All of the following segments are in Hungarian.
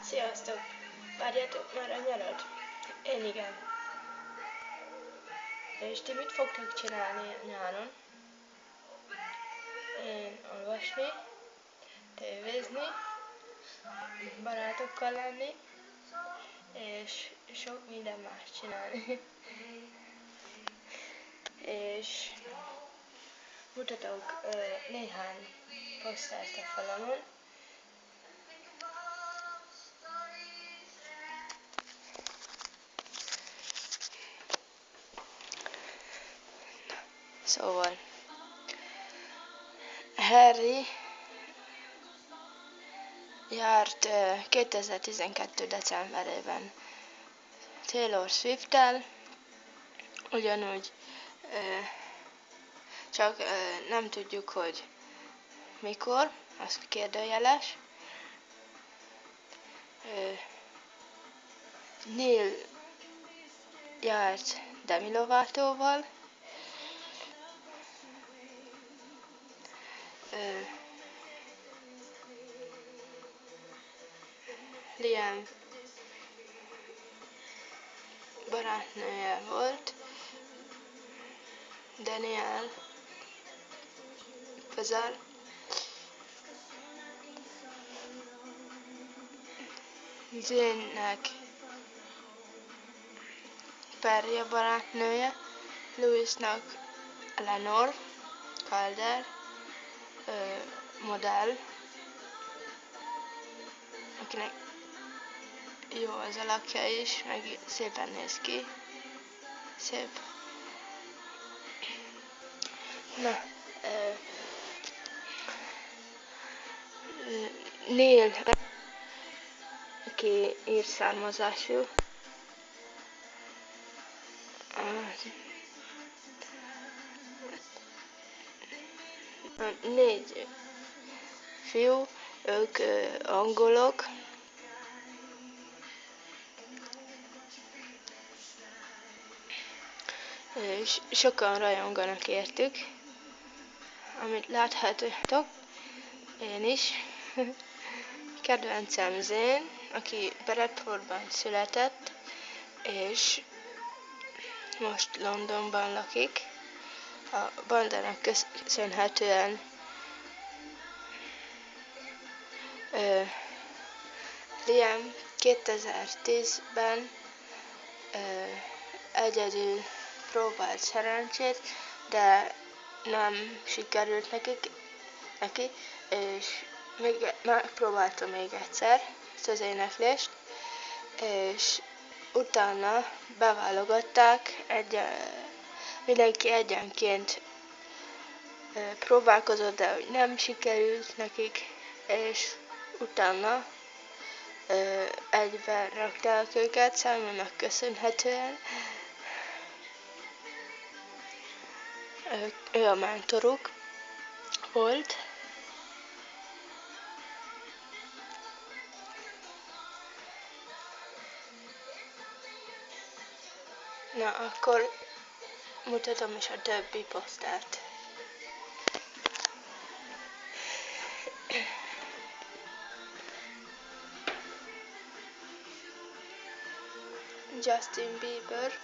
Sziasztok! Várjátok már a nyarat? Én igen. És ti mit fogtok csinálni nyáron? Én olvasni, tévézni, barátokkal lenni, és sok minden más csinálni. És mutatok néhány posztert a falamon. Szóval, Harry járt 2012. decemberében Taylor Swift-tel, ugyanúgy csak nem tudjuk, hogy mikor, az kérdőjeles. Neil járt Demi Lovatóval, Liam barátnője volt, Daniel közel, Jane-nek Perry a barátnője, Louisnak Eleanor Calder, modell, akinek jó az alakja is, meg szépen néz ki. Szép. Na, Neil, aki ír származású, négy fiú, ők angolok, és sokan rajonganak értük, amit láthatótok, én is. Kedvencem Zane, aki Bradfordban született, és most Londonban lakik. A bandának köszönhetően Liam 2010-ben egyedül próbált szerencsét, de nem sikerült neki, és megpróbálta még egyszer ezt az éneklést, és utána beválogatták, mindenki egyenként próbálkozott, de hogy nem sikerült nekik, és utána egyben rakták őket, Simonnak köszönhetően. Ő a mentoruk volt. Na, akkor mutatom is a többi posztert. Justin Bieber,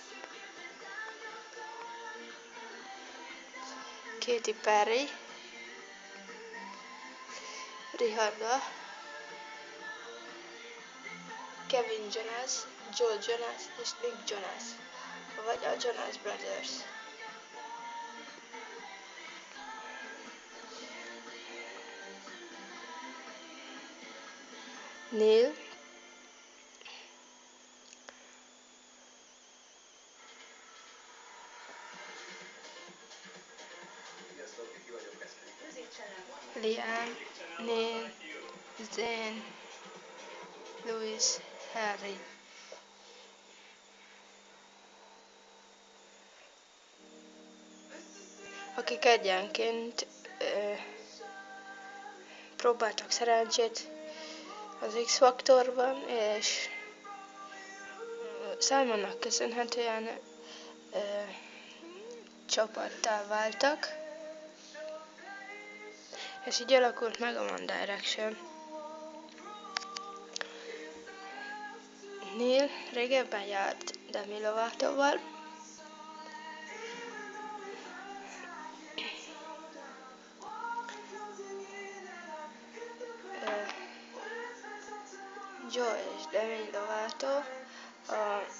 Katy Perry, Rihanna, Kevin Jonas, Joe Jonas és Nick Jonas, vagy a Jonas Brothers. Neil, Liam, Neil, Zane, Louis, Harry. Akik egyenként próbáltak szerencsét az X-faktorban, és Simonnak köszönhetően csapattá váltak, és így alakult meg a One Direction. Neil régebben járt Demi Lovatóval, Joe és Demi Lovato a